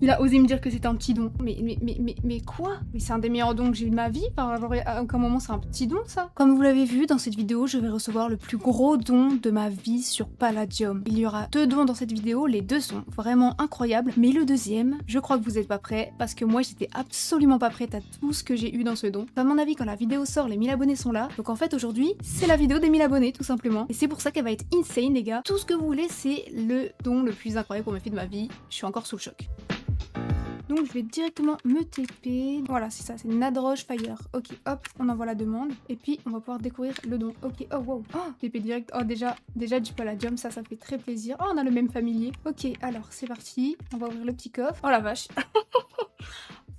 Il a osé me dire que c'était un petit don. Mais quoi? Mais c'est un des meilleurs dons que j'ai eu de ma vie. Enfin, genre, à aucun moment c'est un petit don, ça. Comme vous l'avez vu, dans cette vidéo, je vais recevoir le plus gros don de ma vie sur Palladium. Il y aura 2 dons dans cette vidéo, les 2 sont vraiment incroyables. Mais le deuxième, je crois que vous êtes pas prêts, parce que moi, j'étais absolument pas prête à tout ce que j'ai eu dans ce don. À mon avis, quand la vidéo sort, les 1000 abonnés sont là. Donc en fait, aujourd'hui, c'est la vidéo des 1000 abonnés, tout simplement. Et c'est pour ça qu'elle va être insane, les gars. Tout ce que vous voulez, c'est le don le plus incroyable qu'on m'a fait de ma vie. Je suis encore sous le choc. Donc je vais directement me TP. Voilà, c'est ça, c'est Nadroge Fire. Ok, hop, on envoie la demande. Et puis on va pouvoir découvrir le don. Ok, oh wow. Oh, TP direct. Oh, déjà du Palladium, ça fait très plaisir. Oh, on a le même familier. Ok, alors c'est parti. On va ouvrir le petit coffre. Oh la vache.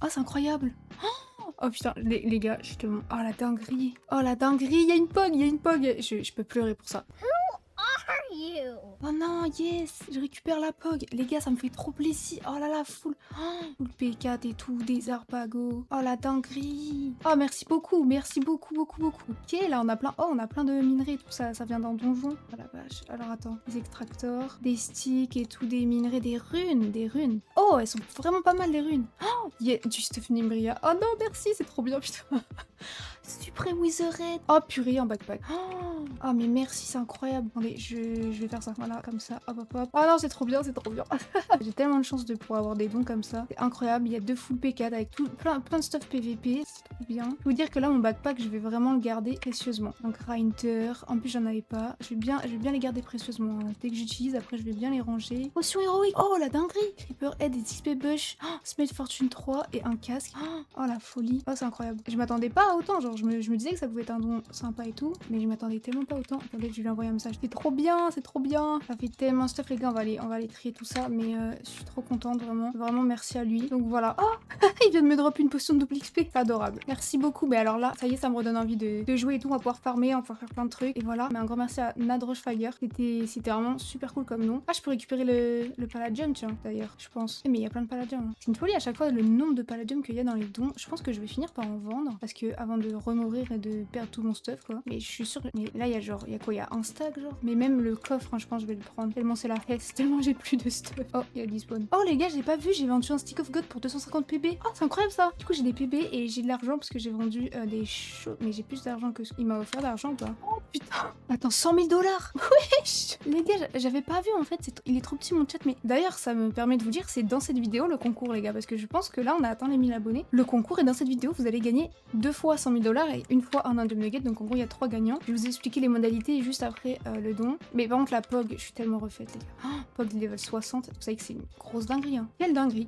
Oh, c'est incroyable. Oh putain, les gars, je suis tellement... Oh la dinguerie. Oh la dinguerie, il y a une pog, il y a une pog. Je peux pleurer pour ça. Oh non, yes, je récupère la POG. Les gars, ça me fait trop plaisir. Oh là là, full P4 et tout, des Arpago. Oh la dinguerie. Oh, merci beaucoup, beaucoup. Ok, là on a plein. Oh, on a plein de minerais, tout ça, ça vient d'un donjon. Oh la vache. Alors attends, des extracteurs, des sticks et tout, des minerais, des runes. Oh, elles sont vraiment pas mal les runes. Oh, yeah, du stuff Nimbria. Oh non, merci, c'est trop bien, putain. Supreme Wizard. Oh purée, en backpack. Oh mais merci, c'est incroyable. Attendez, je vais faire ça. Voilà, comme ça. Hop. Oh non, c'est trop bien, J'ai tellement de chance de pouvoir avoir des dons comme ça. C'est incroyable. Il y a 2 full P4 avec plein de stuff PVP. C'est trop bien. Je vais vous dire que là, mon backpack, je vais vraiment le garder précieusement. Donc Grinder. En plus, j'en avais pas. Je vais bien les garder précieusement. Dès que j'utilise, après, je vais bien les ranger. Potion héroïque. Oh la dinguerie. Creeper Head et XP Bush. Smite Fortune 3 et un casque. Oh la folie. Oh, c'est incroyable. Je m'attendais pas à autant. Genre, je me disais que ça pouvait être un don sympa et tout, mais je m'attendais tellement pas autant. Attendez, je lui ai envoyé un message. C'est trop bien. Ça fait tellement stuff, les gars. On va aller trier tout ça, mais je suis trop contente, vraiment. Vraiment, merci à lui. Donc voilà. Oh, il vient de me drop une potion de double XP. C'est adorable. Merci beaucoup. Mais alors là, ça y est, ça me redonne envie de jouer et tout. On va pouvoir farmer, on va pouvoir faire plein de trucs. Et voilà. Mais un grand merci à Nadroge Fire. C'était vraiment super cool comme nom. Ah, je peux récupérer le Palladium, tiens, d'ailleurs, je pense. Mais il y a plein de Palladium. C'est une folie à chaque fois le nombre de Palladium qu'il y a dans les dons. Je pense que je vais finir par en vendre parce que avant de remourir et de perdre tout mon stuff, quoi. Mais je suis sûre. Mais là, il y a genre, il y a quoi? Il y a un stack, genre. Mais même le coffre, hein, je pense que je vais le prendre. Tellement c'est la hesse, tellement j'ai plus de stuff. Oh, il y a 10 spawn. Oh, les gars, j'ai pas vu, j'ai vendu un Stick of God pour 250 PB. Oh, c'est incroyable ça. Du coup, j'ai des PB et j'ai de l'argent parce que j'ai vendu des choses. Mais j'ai plus d'argent que ce qu'il m'a offert d'argent, quoi. Oh putain. Attends, 100 000 $. Wesh. Les gars, j'avais pas vu en fait. Il est trop petit mon chat. Mais d'ailleurs, ça me permet de vous dire, c'est dans cette vidéo le concours, les gars. Parce que je pense que là, on a atteint les 1000 abonnés. Le concours est dans cette vidéo. Vous allez gagner 2 fois 100 000 $ et une fois un Indium Nugget. Donc en gros, il y a 3 gagnants. Je vais vous expliquer les modalités juste après le don. Mais par contre, la POG, je suis tellement refaite, les gars. POG level 60. Vous savez que c'est une grosse dinguerie. Hein. Quelle dinguerie.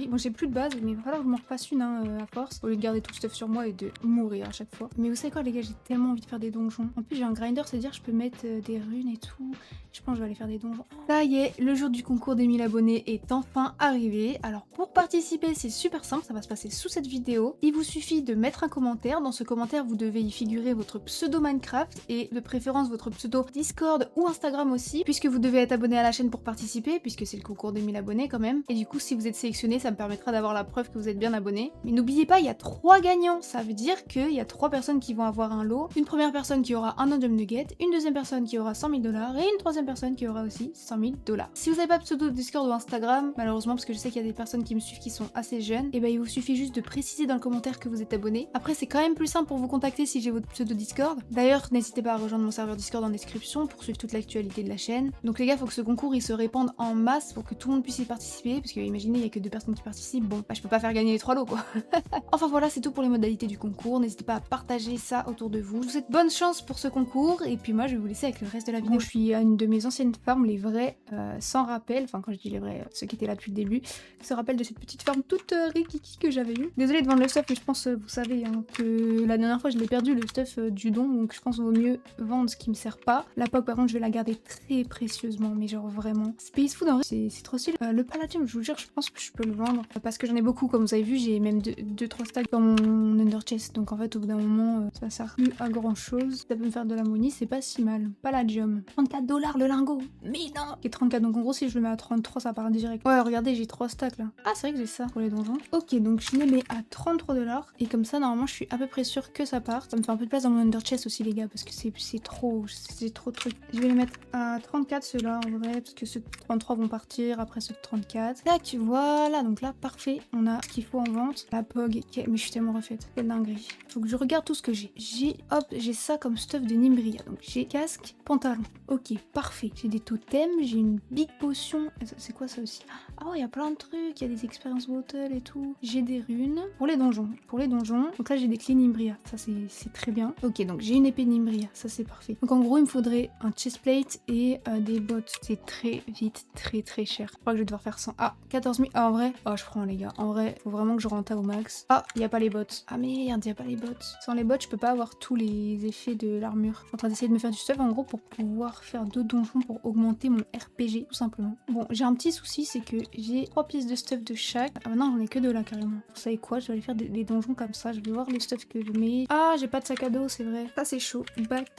Bon, j'ai plus de base, mais il va falloir que je m'en refasse une à force. Au lieu de garder tout le stuff sur moi et de mourir à chaque fois. Mais vous savez quoi, les gars, j'ai tellement envie de faire des donjons. En plus, j'ai un grinder, c'est-à-dire je peux mettre des runes et tout. Je pense que je vais aller faire des donjons. Ça y est, le jour du concours des 1000 abonnés est enfin arrivé. Alors pour participer, c'est super simple, ça va se passer sous cette vidéo. Il vous suffit de mettre un commentaire. Dans ce commentaire, vous devez y figurer votre pseudo Minecraft et de préférence votre pseudo Discord ou Instagram aussi, puisque vous devez être abonné à la chaîne pour participer, puisque c'est le concours des 1000 abonnés quand même. Et du coup, si vous êtes sélectionné, ça me permettra d'avoir la preuve que vous êtes bien abonné. Mais n'oubliez pas, il y a 3 gagnants. Ça veut dire qu'il y a 3 personnes qui vont avoir un lot. Une première personne qui aura un Indium Nugget, une deuxième personne qui aura 100 000 $ et une troisième personne qui aura aussi 100 000 $. Si vous n'avez pas de pseudo Discord ou Instagram, malheureusement, parce que je sais qu'il y a des personnes qui me suivent qui sont assez jeunes, et ben il vous suffit juste de préciser dans le commentaire que vous êtes abonné. Après, c'est quand même plus simple pour vous contacter si j'ai votre pseudo Discord. D'ailleurs, n'hésitez pas à rejoindre mon serveur Discord en description pour suivre toute l'actualité de la chaîne. Donc les gars, faut que ce concours il se répande en masse pour que tout le monde puisse y participer, parce que imaginez, il y a que 2 personnes qui participent. Bon, bah je peux pas faire gagner les 3 lots quoi. Enfin voilà, c'est tout pour les modalités du concours. N'hésitez pas à partager ça autour de vous. Je vous souhaite bonne chance pour ce concours et puis moi je vais vous laisser avec le reste de la vidéo. Je suis à une de mes anciennes farms, les vrais, sans rappel, enfin quand je dis les vrais, ceux qui étaient là depuis le début, se rappellent de cette petite farm toute rikiki que j'avais eue. Désolée de vendre le stuff, mais je pense, vous savez, hein, que la dernière fois je l'ai perdu le stuff du don, donc je pense qu'il vaut mieux vendre ce qui me sert pas. La POC par contre je vais la garder très précieusement, mais genre vraiment. Space Food en vrai c'est trop stylé. Le Palladium, je vous jure, je pense que je peux le vendre parce que j'en ai beaucoup beaucoup, comme vous avez vu, j'ai même 2-3 stacks dans mon under chest. Donc en fait, au bout d'un moment, ça sert plus à grand chose. Ça peut me faire de la money, c'est pas si mal. Palladium. 34$ le lingot. Mais non. Ok, 34. Donc en gros, si je le mets à 33, ça part direct. Ouais, regardez, j'ai 3 stacks là. Ah, c'est vrai que j'ai ça pour les donjons. Ok, donc je les mets à 33$. Et comme ça, normalement, je suis à peu près sûre que ça part. Ça me fait un peu de place dans mon under chest aussi, les gars, parce que c'est trop de trucs. Je vais les mettre à 34 ceux-là en vrai, parce que ceux de 33 vont partir après ceux de 34. Tac, voilà, donc là, parfait. On a ce qu'il faut en vente. La POG, mais je suis tellement refaite. Quelle dinguerie. Faut que je regarde tout ce que j'ai. J'ai ça comme stuff de Nimbria. Donc j'ai casque, pantalon. Ok, parfait. J'ai des totems, j'ai une big potion. C'est quoi ça aussi? Ah ouais, il y a plein de trucs. Il y a des expérience bottles et tout. J'ai des runes. Pour les donjons. Donc là, j'ai des clés Nimbria. Ça, c'est très bien. Ok, donc j'ai une épée Nimbria. Ça, c'est parfait. Donc en gros, il me faudrait un chestplate et des bottes. C'est très vite, très cher. Je crois que je vais devoir faire 100. Ah, 14 000. Ah, en vrai. Oh, je prends, les gars. En vrai, faut vraiment que je rentre au max. Ah, il n'y a pas les bottes. Ah merde, il n'y a pas les bottes. Sans les bottes, je peux pas avoir tous les effets de l'armure. Je suis en train d'essayer de me faire du stuff en gros pour pouvoir faire 2 donjons pour augmenter mon RPG, tout simplement. Bon, j'ai un petit souci, c'est que j'ai 3 pièces de stuff de chaque. Ah, maintenant, j'en ai que 2 là, carrément. Vous savez quoi? Je vais aller faire des donjons comme ça. Je vais voir les stuff que je mets. Ah, j'ai pas de sac à dos, c'est vrai. Ça, c'est chaud. Back.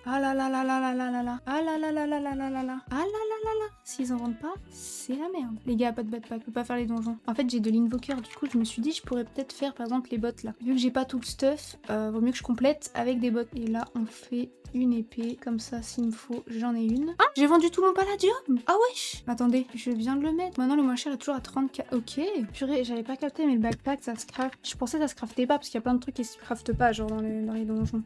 Ah là là là là là là là là. Ah là là là là là là là là. Ah là là là là. S'ils en vendent pas, c'est la merde. Les gars, pas de backpack, je peux pas faire les donjons. En fait, j'ai de l'invoker, du coup, je me suis dit, je pourrais peut-être faire par exemple les bottes là. Vu que j'ai pas tout le stuff, vaut mieux que je complète avec des bottes. Et là, on fait une épée, comme ça, s'il me faut, j'en ai une. Ah, j'ai vendu tout mon palladium. Ah wesh. Attendez, je viens de le mettre. Maintenant, le moins cher est toujours à 30K. Ok. Purée, j'avais pas capté, mais le backpack, ça se craft. Je pensais que ça se craftait pas, parce qu'il y a plein de trucs qui se craftent pas, genre dans les donjons.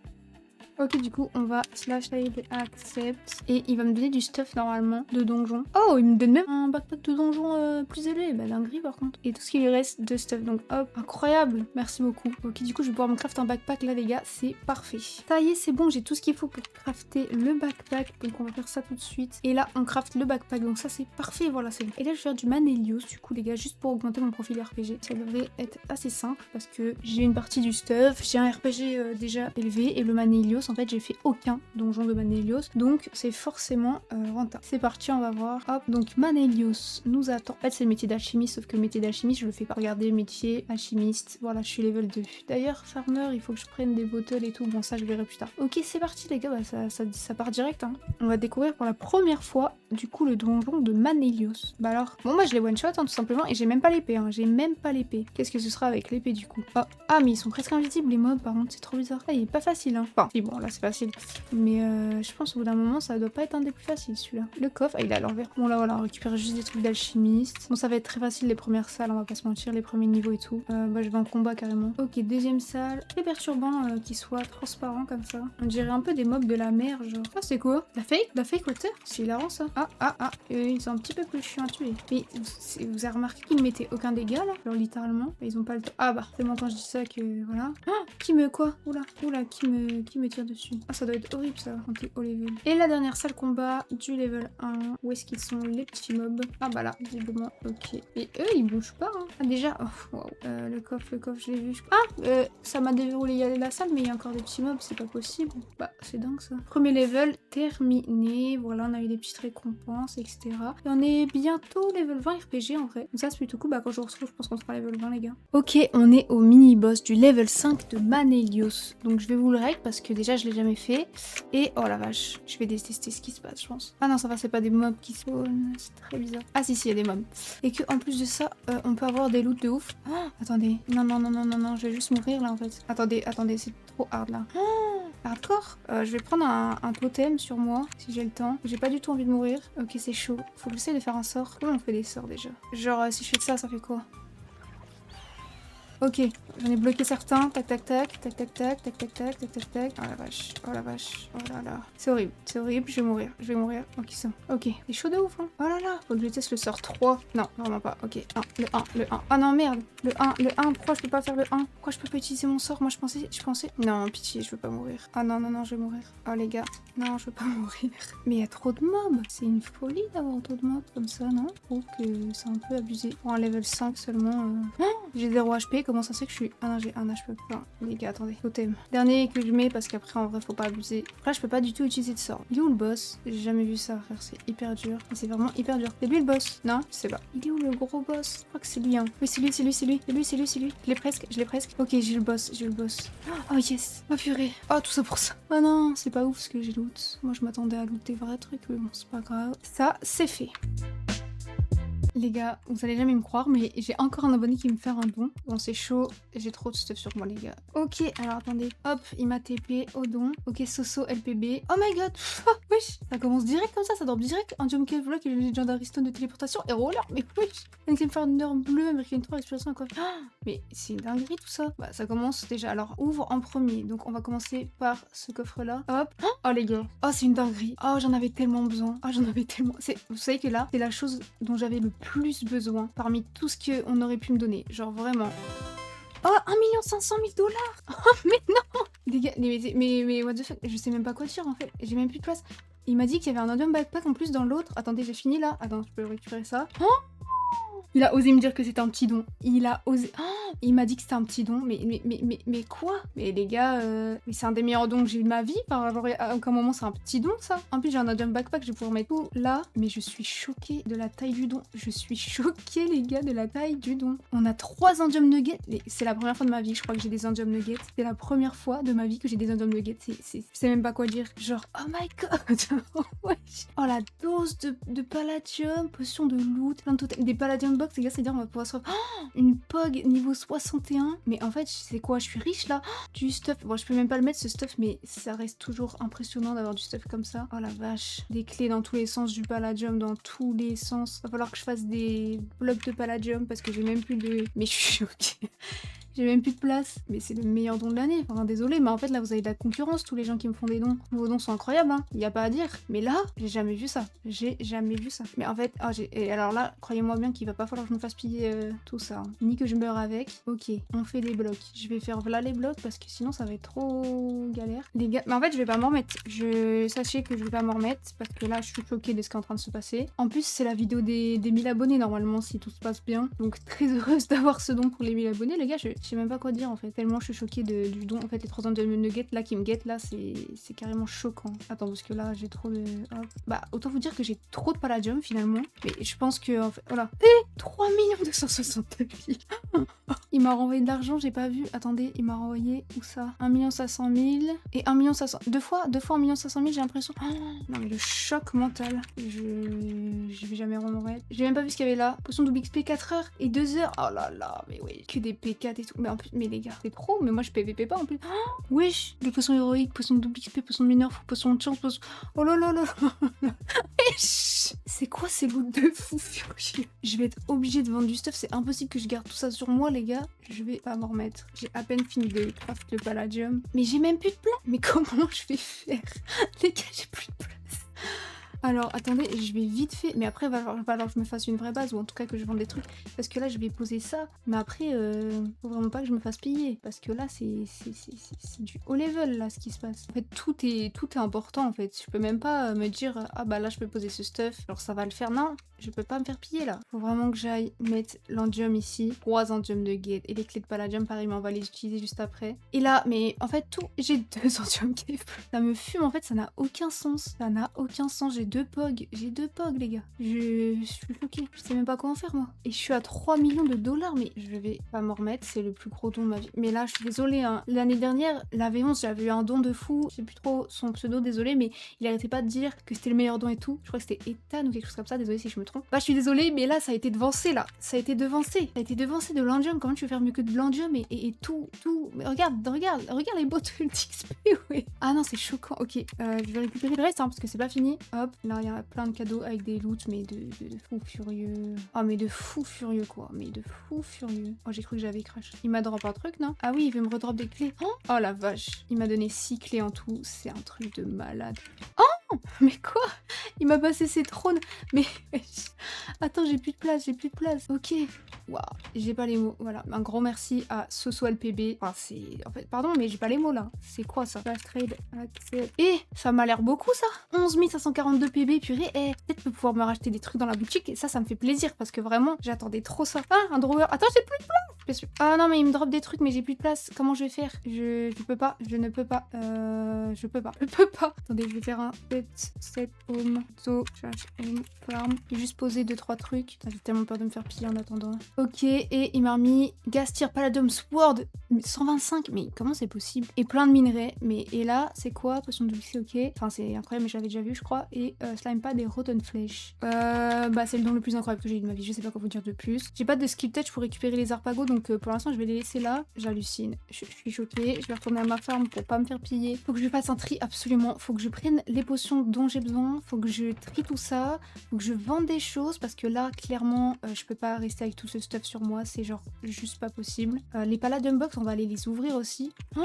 Ok, du coup, on va slash live accept. Et il va me donner du stuff normalement de donjon. Oh, il me donne même un backpack de donjon plus élevé. Bah, dinguerie par contre. Et tout ce qui lui reste de stuff. Donc, hop, incroyable. Merci beaucoup. Ok, du coup, je vais pouvoir me craft un backpack là, les gars. C'est parfait. Ça y est, c'est bon. J'ai tout ce qu'il faut pour crafter le backpack. Donc, on va faire ça tout de suite. Et là, on craft le backpack. Donc, ça, c'est parfait. Voilà, c'est bon. Et là, je vais faire du Manelios, du coup, les gars, juste pour augmenter mon profil RPG. Ça devrait être assez simple parce que j'ai une partie du stuff. J'ai un RPG déjà élevé. Et le Manelios, en fait, j'ai fait aucun donjon de Manelios, donc c'est forcément rentable. C'est parti, on va voir. Hop, donc Manelios nous attend. En fait, c'est le métier d'alchimiste, sauf que le métier d'alchimiste, je le fais pas. Regardez, métier alchimiste. Voilà, je suis level 2. D'ailleurs, farmer, il faut que je prenne des bottles et tout. Bon, ça, je verrai plus tard. Ok, c'est parti, les gars. Bah, ça part direct. Hein. On va découvrir pour la première fois, du coup, le donjon de Manelios. Bah alors, bon, moi, je l'ai one shot, hein, tout simplement, et j'ai même pas l'épée. Hein. J'ai même pas l'épée. Qu'est-ce que ce sera avec l'épée, du coup? Ah, mais ils sont presque invisibles, les mobs, par contre, c'est trop bizarre. Ah, il est pas facile, hein. Enfin, si, bon, là, c'est facile. Mais je pense au bout d'un moment ça doit pas être un des plus faciles celui-là. Le coffre, ah, il est à l'envers. Bon là voilà, on récupère juste des trucs d'alchimiste. Bon ça va être très facile les premières salles, on va pas se mentir, les premiers niveaux et tout. Bah je vais en combat carrément. Ok, deuxième salle. Très perturbant qu'il soit transparent comme ça. On dirait un peu des mobs de la mer genre. Ah c'est quoi? La fake water? C'est hilarant ça. Ils sont un petit peu plus chiants à tuer. Mais vous avez remarqué qu'ils ne mettaient aucun dégât là? Genre littéralement. Ils ont pas le temps. Ah bah c'est bon quand je dis ça que voilà. Ah qui me quoi? Oula, qui me tire dessus? Ah ça doit être horrible ça quand t'es haut level. Et la dernière salle combat du level 1. Où est-ce qu'ils sont les petits mobs? Ah bah là, visiblement. Ok. Et eux ils bougent pas hein. Ah déjà. Oh wow. Le coffre je l'ai vu. Ah ça m'a déverrouillé la salle mais il y a encore des petits mobs, c'est pas possible. Bah c'est dingue ça. Premier level terminé. Voilà on a eu des petites récompenses etc. Et on est bientôt level 20 RPG en vrai. Donc ça c'est plutôt cool. Bah quand je vous retrouve je pense qu'on sera level 20 les gars. Ok on est au mini boss du level 5 de Manelios. Donc je vais vous le règle parce que déjà je l'ai jamais fait. Et oh la vache, je vais détester ce qui se passe je pense. Ah non ça va c'est pas des mobs qui spawn, c'est très bizarre. Ah si il y a des mobs. Et que en plus de ça on peut avoir des loots de ouf. Oh, attendez, non, je vais juste mourir là en fait. Attendez, c'est trop hard là. Oh, hardcore. Je vais prendre un totem sur moi si j'ai le temps. J'ai pas du tout envie de mourir. Ok c'est chaud. Faut que j'essaie de faire un sort. Comment on fait des sorts déjà? Genre si je fais ça fait quoi? Ok, j'en ai bloqué certains. Tac. Oh la vache. Oh là là. C'est horrible. Je vais mourir. Ok, c'est bon. Ok, c'est chaud de ouf, hein. Oh là là. Faut que je teste le sort 3. Non, vraiment pas. Ok, le 1. Ah non, merde. Le 1. Pourquoi je peux pas faire le 1? Pourquoi je peux pas utiliser mon sort? Moi, je pensais. Non, pitié, je veux pas mourir. Ah non, je vais mourir. Oh les gars. Non, je veux pas mourir. Mais il y a trop de mobs. C'est une folie d'avoir trop de mobs comme ça, non? Je trouve que c'est un peu abusé. Pour un level 5 seulement. J'ai 0 HP. comment ça se fait que je suis... Ah non, j'ai un HP. Non, les gars, attendez. Totem. Dernier que je mets parce qu'après, en vrai, faut pas abuser. Là, je peux pas du tout utiliser de sort. Il est où le boss? J'ai jamais vu ça, frère. C'est hyper dur. C'est vraiment hyper dur. C'est lui le boss? Non, je sais pas. Il est où le gros boss? Je crois que c'est lui, hein. Oui, c'est lui, c'est lui, c'est lui. C'est lui, c'est lui, c'est lui. Je l'ai presque. Ok, j'ai le boss, j'ai le boss. Oh yes. Oh purée. Oh, tout ça pour ça. Oh non, c'est pas ouf ce que j'ai loot. Moi, je m'attendais à loot des vrais trucs, mais bon, c'est pas grave. Ça, c'est fait. Les gars, vous allez jamais me croire, mais j'ai encore un abonné qui me fait un don. Bon, c'est chaud, j'ai trop de stuff sur moi, les gars. Ok, alors attendez. Hop, il m'a TP au don. Ok, Soso LPB. Oh my god, wesh. Ça commence direct comme ça drop direct. Un jump cave block et le Legendary Stone de téléportation et roller, mais wesh. Un Thunder bleu, American 3, explosion, quoi. Mais c'est une dinguerie tout ça. Bah, ça commence déjà. Alors, ouvre en premier. Donc, on va commencer par ce coffre-là. Hop. Oh, les gars. Oh, c'est une dinguerie. Oh, j'en avais tellement besoin. Oh, j'en avais tellement. Vous savez que là, c'est la chose dont j'avais le plus besoin parmi tout ce qu'on aurait pu me donner. Genre vraiment. Oh, 1 500 000 $. Oh, mais non. Les gars, mais what the fuck. Je sais même pas quoi dire en fait. J'ai même plus de place. Il m'a dit qu'il y avait un random backpack en plus dans l'autre. Attendez, j'ai fini là. Attends, je peux récupérer ça. Oh, il a osé me dire que c'était un petit don. Il a osé. Oh, il m'a dit que c'était un petit don. Mais quoi? Mais les gars, mais c'est un des meilleurs dons que j'ai eu de ma vie. Enfin, genre, à aucun moment c'est un petit don ça. En plus, j'ai un jump backpack, je vais pouvoir mettre tout là. Mais je suis choquée de la taille du don. Je suis choquée, les gars, de la taille du don. On a 3 Indium Nuggets. C'est la première fois de ma vie, je crois que j'ai des Indium Nuggets. C'est la première fois de ma vie que j'ai des Indium Nuggets. Je sais même pas quoi dire. Genre, oh my god. Oh, la dose de palladium, potion de loot, plein de totems. Des palladium box, les gars, c'est-à-dire on va pouvoir se... Oh, une POG niveau 61. Mais en fait, c'est quoi? Je suis riche là. Du stuff. Bon, je peux même pas le mettre ce stuff, mais ça reste toujours impressionnant d'avoir du stuff comme ça. Oh la vache. Des clés dans tous les sens, du palladium dans tous les sens. Va falloir que je fasse des blocs de palladium parce que j'ai même plus de... Mais je suis choquée. J'ai même plus de place. Mais c'est le meilleur don de l'année. Enfin, désolé, mais en fait, là, vous avez de la concurrence. Tous les gens qui me font des dons. Vos dons sont incroyables, hein. Y a pas à dire. Mais là, j'ai jamais vu ça. J'ai jamais vu ça. Mais en fait, et alors là, croyez-moi bien qu'il va pas falloir que je me fasse piller tout ça. Hein. Ni que je meure avec. Ok, on fait des blocs. Je vais faire là les blocs parce que sinon, ça va être trop galère. Les gars, mais en fait, je vais pas m'en remettre. Sachez que je vais pas m'en remettre parce que là, je suis choquée de ce qui est en train de se passer. En plus, c'est la vidéo des 1000 abonnés normalement, si tout se passe bien. Donc, très heureuse d'avoir ce don pour les 1000 abonnés. Les gars, je sais même pas quoi dire en fait. Tellement je suis choquée du don. En fait, les 3 de nuggets là qui me guettent là, c'est carrément choquant. Attends, parce que là, j'ai trop de... Hop. Bah, autant vous dire que j'ai trop de palladium finalement. Mais je pense que, en fait, voilà. 3 260 000. Il m'a renvoyé de l'argent, j'ai pas vu. Attendez, il m'a renvoyé où ça? 1 500 000 et 1 500 000. Deux fois 1 500 000, j'ai l'impression. Non, mais le choc mental. Je vais jamais remettre. J'ai même pas vu ce qu'il y avait là. Potion double XP 4 heures et 2 heures. Oh là là, mais oui, que des P4 et tout. Mais en plus, mais les gars, c'est trop. Mais moi, je PVP pas en plus. Wesh, des potions héroïques, potions de double XP, potions de mineur, potions de chance, potions... Oh là là là. C'est quoi ces loots de fou furieux? Je vais être obligée de vendre du stuff. C'est impossible que je garde tout ça sur moi, les gars. Je vais pas m'en remettre. J'ai à peine fini de craft le palladium. Mais j'ai même plus de place. Mais comment je vais faire? Les gars, j'ai plus de place. Alors, attendez, je vais vite fait... Mais après, il va falloir que je me fasse une vraie base, ou en tout cas que je vende des trucs. Parce que là, je vais poser ça. Mais après, faut vraiment pas que je me fasse piller. Parce que là, c'est du haut level, là, ce qui se passe. En fait, tout est important, en fait. Je peux même pas me dire, ah bah là, je peux poser ce stuff. Alors, ça va le faire. Non, je peux pas me faire piller, là. Faut vraiment que j'aille mettre l'andium ici. 3 andium de gate. Et les clés de palladium, pareil, mais on va les utiliser juste après. Et là, mais en fait, tout... J'ai 2 andium cave. Ça me fume, en fait, ça n'a aucun sens. Ça n'a aucun sens. J'ai 2 POG. J'ai 2 POG, les gars. Je suis choquée. Je sais même pas quoi en faire, moi. Et je suis à 3 millions de $, mais je vais pas m'en remettre. C'est le plus gros don de ma vie. Mais là, je suis désolée, hein. L'année dernière, la V11, j'avais eu un don de fou. Je sais plus trop son pseudo, désolée, mais il arrêtait pas de dire que c'était le meilleur don et tout. Je crois que c'était Ethan ou quelque chose comme ça. Désolée si je me trompe. Bah, je suis désolée, mais là, ça a été devancé, là. Ça a été devancé. Ça a été devancé de l'andium. Comment tu veux faire mieux que de l'andium et tout. Mais regarde les bots d'XP, ouais. Ah non, c'est choquant. Ok, je vais récupérer le reste, hein, parce que c'est pas fini. Hop, là, il y a plein de cadeaux avec des loots, mais de fou furieux. Oh, mais de fou furieux, quoi. Mais de fou furieux. Oh, j'ai cru que j'avais crash. Il m'a drop un truc, non? Ah oui, il veut me redrop des clés. Oh la vache. Il m'a donné 6 clés en tout. C'est un truc de malade. Oh, mais quoi? Il m'a passé ses trônes. Mais... Attends, j'ai plus de place, Ok. Waouh, j'ai pas les mots. Voilà, un grand merci à Soso LPB. Enfin, c'est... En fait, pardon, mais j'ai pas les mots, là. C'est quoi, ça? Flash trade, accès... Eh, ça m'a l'air beaucoup, ça. 11 542 PB, purée. Eh, peut-être peux pouvoir me racheter des trucs dans la boutique. Et ça me fait plaisir, parce que vraiment, j'attendais trop ça. Ah, un drawer. Attends, j'ai plus de place. Ah non, mais il me drop des trucs, mais j'ai plus de place. Comment je vais faire? Je peux pas. Je ne peux pas. Je peux pas. Je peux pas. Attendez, je vais faire un set home so trash home farm. J'ai juste posé 2-3 trucs. J'ai tellement peur de me faire piller en attendant. Ok, et il m'a remis Gastir Palladium Sword 125. Mais comment c'est possible? Et plein de minerais. Mais et là, c'est quoi? Potion de lycée, ok. Enfin, c'est incroyable, mais j'avais déjà vu, je crois. Et slime pad et rotten flesh. Bah, c'est le don le plus incroyable que j'ai eu de ma vie. Je sais pas quoi vous dire de plus. J'ai pas de skip touch pour récupérer les arpagos, donc pour l'instant, je vais les laisser là. J'hallucine. Je suis choquée. Je vais retourner à ma farm pour pas me faire piller. Faut que je fasse un tri absolument. Faut que je prenne les potions dont j'ai besoin. Faut que je trie tout ça. Faut que je vende des choses parce que là, clairement, je peux pas rester avec tout ce stuff sur moi. C'est genre juste pas possible. Les Palladium Box, on va aller les ouvrir aussi. Oh,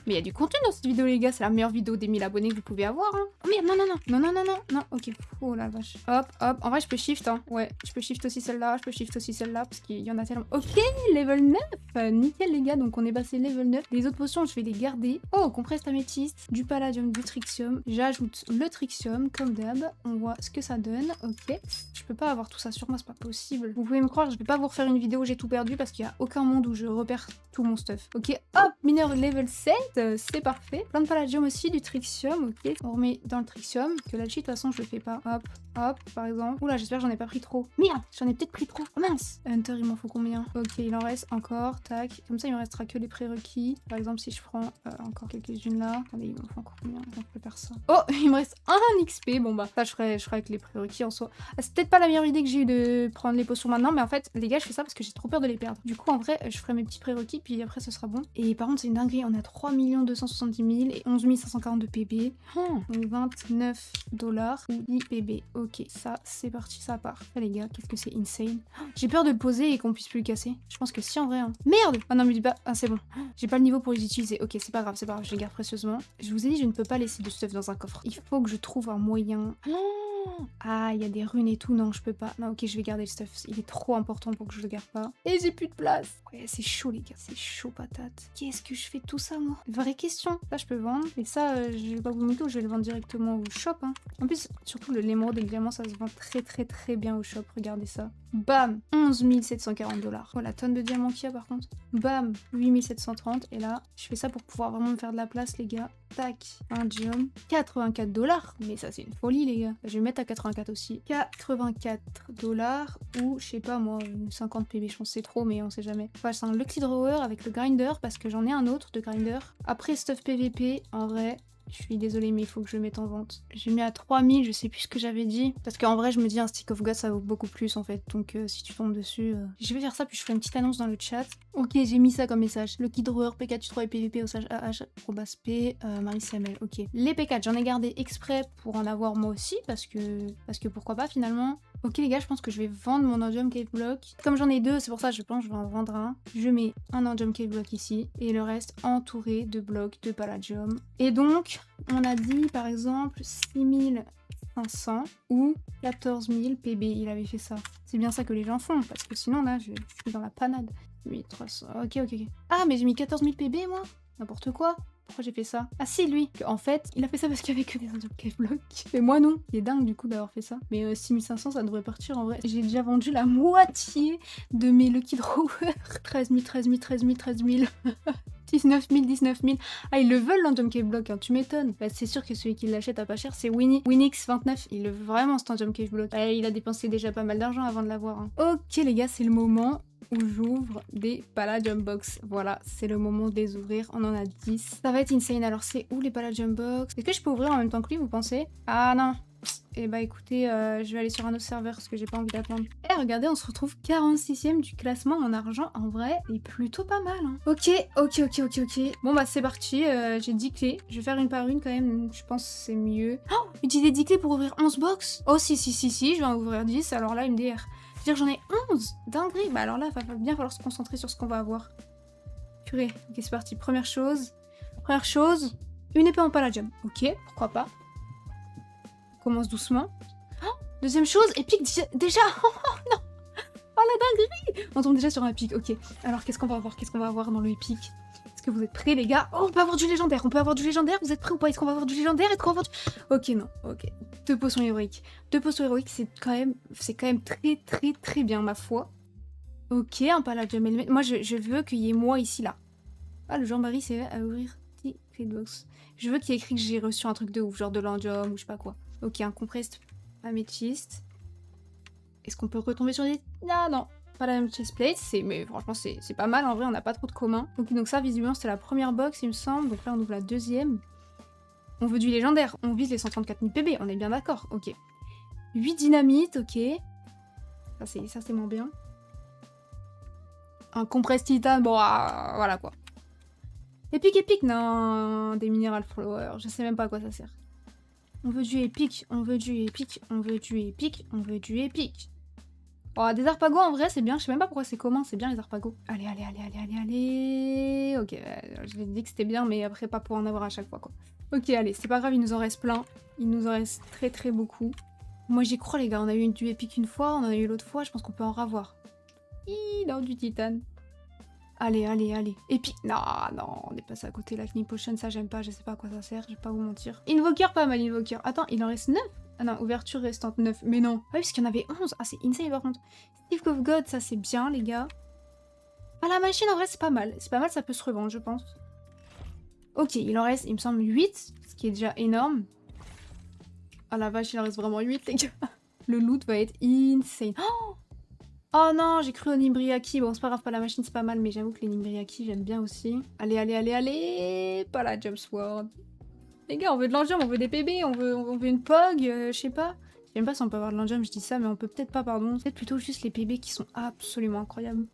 mais il y a du contenu dans cette vidéo, les gars. C'est la meilleure vidéo des 1000 abonnés que vous pouvez avoir. Hein. Oh merde, non, non, non. Non, non, non, non. Non, ok. Oh la vache. Hop, hop. En vrai, je peux shift. Hein. Ouais, je peux shift aussi celle-là. Je peux shift aussi celle-là parce qu'il y en a tellement. Ok, level 9. Nickel, les gars. Donc, on est passé level 9. Les autres potions, je vais les garder. Oh, compresse améthyste, du palladium, du trixium. J'ajoute le trixium, comme d'hab. On voit ce que ça donne. Ok. Je peux pas avoir tout ça sur moi, c'est pas possible. Vous pouvez me croire, je vais pas vous refaire une vidéo où j'ai tout perdu parce qu'il y a aucun monde où je repère tout mon stuff. Ok, hop, mineur level 7, c'est parfait. Plein de palladium aussi, du trixium, ok. On remet dans le trixium, que la cheat, de toute façon, je le fais pas. Hop, hop, par exemple. Oula, j'espère que j'en ai pas pris trop. Merde, j'en ai peut-être pris trop. Oh, mince. Hunter, il m'en faut combien? Ok, il en reste encore, tac. Comme ça, il me restera que les prérequis. Par exemple, si je prends encore quelques-unes là. Attendez, il m'en faut encore combien? On peut faire ça. Oh, il me reste un XP. Bon, bah, ça, je ferai avec les prérequis en soi. Ah, c'est peut-être pas la meilleure idée que j'ai eu de prendre les potions maintenant, mais en fait, les gars, je fais ça parce que j'ai trop peur de les perdre. Du coup, en vrai, je ferai mes petits prérequis, puis après, ce sera bon. Et par contre, c'est une dinguerie. On a 3 270 000 et 11 542 PB. Donc 29 $ ou 10 PB. Ok, ça, c'est parti, ça part. Ah, les gars, qu'est-ce que c'est insane. J'ai peur de le poser et qu'on puisse plus le casser. Je pense que si, en vrai. Hein. Merde! Ah non, mais dis pas. Ah, c'est bon. J'ai pas le niveau pour les utiliser. Ok, c'est pas grave, je les garde précieusement. Je vous ai dit, je ne peux pas laisser de stuff dans un coffre. Il faut que je trouve un moyen. Ah, il y a des runes et tout. Non, je peux pas. Non, ok, je vais garder le stuff. Il est trop important pour que je le garde pas. Et j'ai plus de place. Ouais, c'est chaud, les gars. C'est chaud, patate. Qu'est-ce que je fais de tout ça, moi? Vraie question. Ça, je peux vendre. Et ça, je vais pas vous montrer. Je vais le vendre directement au shop. Hein. En plus, surtout le l'émeraude et le diamant, ça se vend très bien au shop. Regardez ça. Bam, 11 740 $. Oh, la tonne de diamants qu'il y a, par contre. Bam, 8 730. Et là, je fais ça pour pouvoir vraiment me faire de la place, les gars. Tac, un diamant. 84 $. Mais ça, c'est une folie, les gars. Je vais mettre à 84 aussi. 84 $ ou, je sais pas moi, 50 PB, je pense que c'est trop, mais on sait jamais. Voilà, c'est un Lucky Drawer avec le grinder parce que j'en ai un autre de grinder. Après stuff PVP, en vrai, je suis désolée, mais il faut que je le mette en vente. J'ai mis à 3000, je sais plus ce que j'avais dit. Parce qu'en vrai, je me dis un stick of God, ça vaut beaucoup plus en fait. Donc si tu tombes dessus... Je vais faire ça, puis je ferai une petite annonce dans le chat. Ok, j'ai mis ça comme message. Lucky Drawer, P4, 3 et PVP, Osage AH, Probasp, Marie CML. Ok. Les P4, j'en ai gardé exprès pour en avoir moi aussi, parce que pourquoi pas finalement. Ok les gars, je pense que je vais vendre mon Endium Cave Block. Comme j'en ai deux, c'est pour ça je pense que je vais en vendre un. Je mets un Endium Cave Block ici et le reste entouré de blocs de Palladium. Et donc, on a dit par exemple 6500 ou 14 000 PB, il avait fait ça. C'est bien ça que les gens font, parce que sinon là, je suis dans la panade. 8300, ok. Ah, mais j'ai mis 14 000 PB moi? N'importe quoi. Pourquoi j'ai fait ça? Ah si, lui. En fait, il a fait ça parce qu'il y avait que des Endium Cave Block. Et moi non. Il est dingue du coup d'avoir fait ça. Mais 6500, ça devrait partir en vrai. J'ai déjà vendu la moitié de mes Lucky Drawer. 13 000. 19 000. Ah, ils le veulent l'Endium Cave Block, hein, tu m'étonnes. Bah, c'est sûr que celui qui l'achète à pas cher, c'est Winix29. Il le veut vraiment cet Endium Cave Block. Ah, il a dépensé déjà pas mal d'argent avant de l'avoir. Hein. Ok les gars, c'est le moment où j'ouvre des Palladium Box. Voilà, c'est le moment de les ouvrir. On en a 10. Ça va être insane. Alors, c'est où les Palladium Box? Est-ce que je peux ouvrir en même temps que lui, vous pensez? Ah non. Et bah écoutez, je vais aller sur un autre serveur parce que j'ai pas envie d'attendre. Et regardez, on se retrouve 46e du classement en argent. En vrai, il est plutôt pas mal. Hein. Ok. Bon bah c'est parti, j'ai 10 clés. Je vais faire une par une quand même, je pense que c'est mieux. Oh, utiliser 10 clés pour ouvrir 11 box? Oh si, je vais en ouvrir 10, alors là, MDR. Je veux dire, j'en ai 11 dinguerie. Bah alors là, il va bien falloir se concentrer sur ce qu'on va avoir. Purée, ok c'est parti. Première chose, une épée en palladium. Ok, pourquoi pas. On commence doucement. Oh, deuxième chose, épique déjà. Oh non. Oh la dinguerie. On tombe déjà sur un épique, ok. Alors qu'est-ce qu'on va avoir dans le épique? Est-ce que vous êtes prêts les gars? Oh, on peut avoir du légendaire, vous êtes prêts ou pas? Est-ce qu'on va avoir du légendaire? Ok, non, ok. Deux potions héroïques, c'est quand même très bien ma foi. Ok, un palladium helmet. Moi, je veux qu'il y ait moi ici, là. Ah, le Jean-Marie, c'est à ouvrir. Box. Je veux qu'il y ait écrit que j'ai reçu un truc de ouf, genre de l'andium ou je sais pas quoi. Ok, un compressed améthyste. Est-ce qu'on peut retomber sur des... Ah non, pas la même chestplate, mais franchement c'est pas mal, en vrai on n'a pas trop de commun. Ok, donc ça visiblement c'était la première box il me semble, donc là on ouvre la deuxième. On veut du légendaire, on vise les 134 000 PB, on est bien d'accord, ok. 8 dynamites, ok. Ça c'est moins bien. Un compressed titan, bon voilà quoi. Épique, non, des mineral flowers, je sais même pas à quoi ça sert. On veut du épique, on veut du épique, on veut du épique, on veut du épique. Oh, des arpagos en vrai c'est bien, je sais même pas pourquoi c'est commun, c'est bien les arpagos. Allez. Ok, je l'ai dit que c'était bien, mais après pas pour en avoir à chaque fois quoi. Ok, allez, c'est pas grave, il nous en reste plein. Il nous en reste très beaucoup. Moi j'y crois les gars, on a eu du épique une fois, on en a eu l'autre fois, je pense qu'on peut en ravoir. Non, du titane. Allez. Épique. Non, on est passé à côté. La Knee Potion, ça j'aime pas, je sais pas à quoi ça sert, je vais pas vous mentir. Invoker, pas mal, Invoker. Attends, il en reste 9? Ah non, ouverture restante 9. Mais non. Ah oui, parce qu'il y en avait 11. Ah, c'est insane par contre. Steve of God, ça c'est bien, les gars. Ah, la machine, en vrai, c'est pas mal. C'est pas mal, ça peut se revendre, je pense. Ok, il en reste, il me semble, 8, ce qui est déjà énorme. Ah la vache, il en reste vraiment 8, les gars. Le loot va être insane. Oh non, j'ai cru au Nimbriaki. Bon, c'est pas grave, pas la machine, c'est pas mal, mais j'avoue que les Nimbriaki, j'aime bien aussi. Allez. Pas la Jump Sword. Les gars, on veut de l'enjam, on veut des PB, on veut une POG, je sais pas. Je sais même pas si on peut avoir de l'enjam, je dis ça, mais on peut peut-être pas, pardon. C'est plutôt juste les PB qui sont absolument incroyables.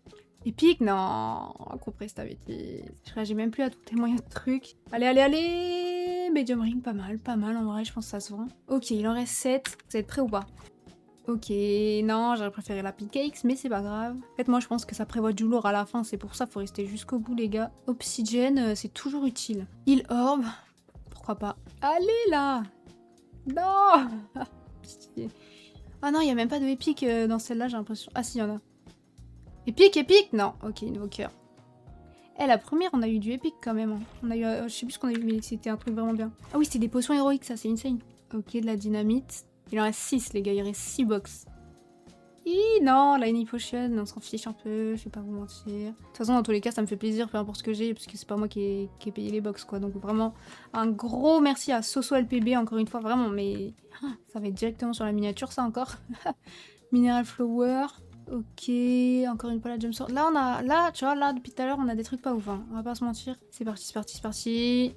Épique, non. Compressed améthyste. J'ai même plus à tous les moyens de trucs. Allez. Medium ring, pas mal, en vrai, je pense que ça se vend. Ok, il en reste 7. Vous êtes prêts ou pas? Ok, non, j'aurais préféré la Pickaxe, mais c'est pas grave. En fait, moi, je pense que ça prévoit du lourd à la fin, c'est pour ça, faut rester jusqu'au bout, les gars. Obsidian, c'est toujours utile. Heal Orb, pourquoi pas. Allez, là. Non. Pitié. Ah non, il y a même pas de épique dans celle-là, j'ai l'impression. Ah si, il y en a. Épique? Non. Ok, Invoker. Eh, la première, on a eu du épique quand même. Hein. On a eu, je sais plus ce qu'on a eu, mais c'était un truc vraiment bien. Ah oui, c'était des potions héroïques, ça, c'est insane. Ok, de la dynamite. Il en reste 6, les gars, il reste 6 box. Non, la Knee Potion, on s'en fiche un peu, je vais pas vous mentir. De toute façon, dans tous les cas, ça me fait plaisir, peu importe ce que j'ai, parce que c'est pas moi qui ai payé les box, quoi. Donc vraiment, un gros merci à Soso LPB, encore une fois, vraiment, mais... ça va être directement sur la miniature, ça, encore. Mineral Flower, ok, encore une fois la Jumpstone. Là, tu vois, là, depuis tout à l'heure, on a des trucs pas ouf, hein. On va pas se mentir. C'est parti.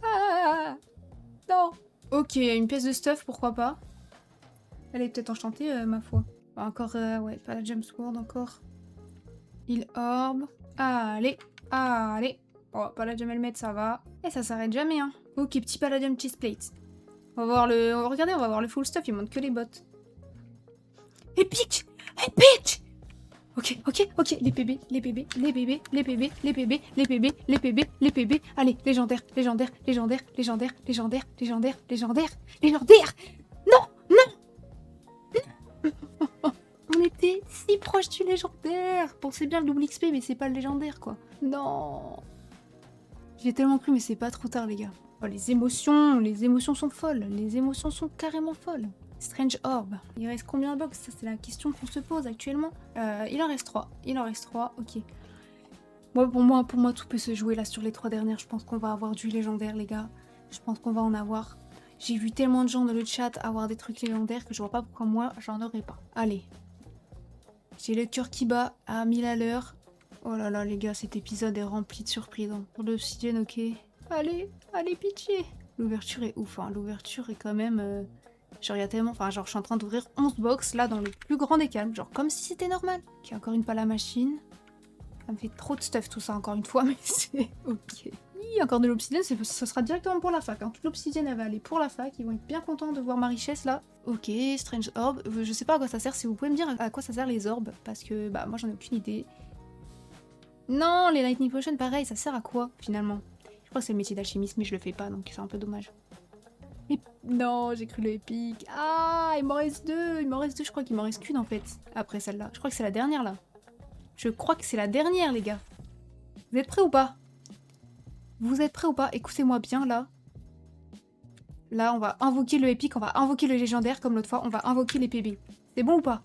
Ah non. Ok, une pièce de stuff, pourquoi pas. Elle est peut-être enchantée, ma foi. Encore, ouais, pas la Gem Sword encore. Heal Orb. Allez. Oh, pas la Gem Helmet, ça va. Et ça s'arrête jamais, hein. Ok, petit Palladium Chestplate. On va voir le... Regardez, on va voir le full stuff, il montre que les bottes. Épique. Ok. Les PB. Allez, légendaire. Non. On était si proche du légendaire. Pensez bien le double XP, mais c'est pas le légendaire, quoi. Non. J'ai tellement cru, mais c'est pas trop tard, les gars. Oh, les émotions sont folles. Les émotions sont carrément folles. Strange Orb. Il reste combien de box? Ça, c'est la question qu'on se pose actuellement. Il en reste 3. Ok. Pour moi, tout peut se jouer là sur les 3 dernières. Je pense qu'on va avoir du légendaire, les gars. Je pense qu'on va en avoir. J'ai vu tellement de gens dans le chat avoir des trucs légendaires que je vois pas pourquoi moi, j'en aurais pas. Allez. J'ai le cœur qui bat à 1000 à l'heure. Oh là là, les gars, cet épisode est rempli de surprises. Hein. Pour l'obsidienne, ok. Allez, pitié. L'ouverture est ouf, hein. L'ouverture est quand même... Genre, il y a tellement... Enfin, genre, je suis en train d'ouvrir 11 box, là, dans le plus grand des calmes. Genre, comme si c'était normal. Ok, encore une pala machine. Ça me fait trop de stuff, tout ça, encore une fois, mais c'est ok. Encore de l'obsidienne, ce sera directement pour la fac. Hein. Toute l'obsidienne, elle va aller pour la fac. Ils vont être bien contents de voir ma richesse, là. Ok, Strange Orb. Je sais pas à quoi ça sert. Si vous pouvez me dire à quoi ça sert les orbes. Parce que, bah, moi, j'en ai aucune idée. Non, les Lightning Potions, pareil, ça sert à quoi, finalement? Je crois que c'est le métier d'alchimiste, mais je le fais pas, donc c'est un peu dommage. Et... Non, j'ai cru le épique. Ah, il m'en reste 2. Je crois qu'il m'en reste qu'une, en fait, après celle-là. Je crois que c'est la dernière, là. Je crois que c'est la dernière, les gars. Vous êtes prêts ou pas? Écoutez-moi bien, là. Là, on va invoquer le épique, on va invoquer le légendaire, comme l'autre fois. On va invoquer les PB. C'est bon ou pas?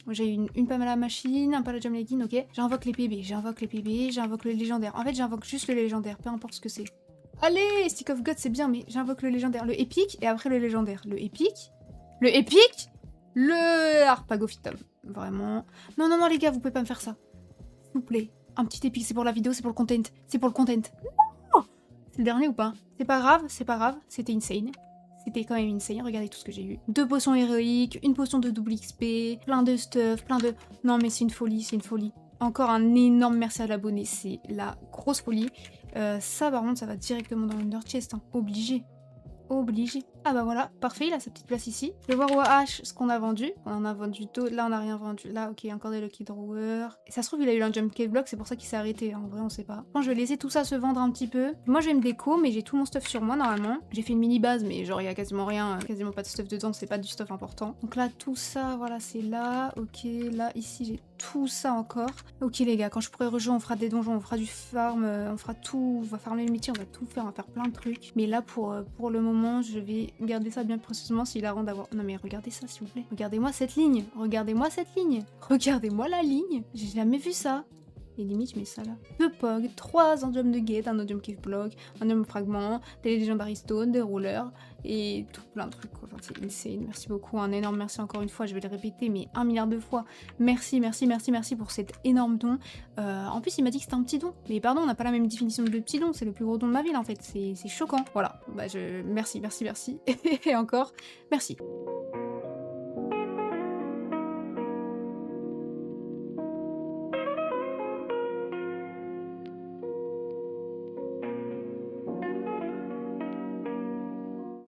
J'ai une pas mal à la machine, un Palladium Legging, ok. J'invoque les PB, j'invoque le légendaire. En fait, j'invoque juste le légendaire, peu importe ce que c'est. Allez, Stick of God, c'est bien, mais j'invoque le légendaire. Le épique, et après le légendaire. Le épique, le Harpagophytum. Vraiment. Non, non, non, les gars, vous pouvez pas me faire ça. S'il vous plaît. Un petit épique, c'est pour la vidéo, c'est pour le content. C'est pour le content. Non, c'est le dernier ou pas? C'est pas grave, c'est pas grave. C'était insane. C'était quand même insane, regardez tout ce que j'ai eu. 2 potions héroïques, une potion de double XP, plein de stuff, plein de... Non mais c'est une folie, c'est une folie. Encore un énorme merci à l'abonné, c'est la grosse folie. Ça par contre, ça va directement dans l'Under Chest, hein. Obligé. Obligé. Ah bah voilà, parfait, il a sa petite place ici. Je vais voir au H ce qu'on a vendu. On en a vendu d'autres, là on n'a rien vendu. Là, ok, encore des Lucky Drawer. Et ça se trouve, il a eu un Jump Cave Block, c'est pour ça qu'il s'est arrêté. En vrai, on sait pas. Bon, je vais laisser tout ça se vendre un petit peu. Moi, je vais me déco, mais j'ai tout mon stuff sur moi normalement. J'ai fait une mini base, mais genre, il y a quasiment rien, quasiment pas de stuff dedans, c'est pas du stuff important. Donc là, tout ça, voilà, c'est là. Ok, là, ici, j'ai tout ça encore. Ok, les gars, quand je pourrai rejouer, on fera des donjons, on fera du farm, on fera tout. On va farmer le métier, on va tout faire, on va faire plein de trucs. Mais là, pour le moment, je vais garder ça bien précisément s'il a rend d'avoir... Non mais regardez ça s'il vous plaît. Regardez-moi cette ligne. Regardez-moi cette ligne. Regardez-moi la ligne. J'ai jamais vu ça. Et limite je mets ça là. 2 POG, 3 Endium de Gate, un Endium Cave Block, un Endium Fragment, des Legendary Stone, des Rollers et tout plein de trucs. Enfin, c'est insane. Merci beaucoup. Un énorme merci encore une fois. Je vais le répéter mais 1 milliard de fois. Merci, merci, merci, merci pour cet énorme don. En plus il m'a dit que c'était un petit don. Mais pardon, on n'a pas la même définition de petit don. C'est le plus gros don de ma ville en fait. C'est choquant. Voilà. Bah merci, merci, merci. Et encore, merci.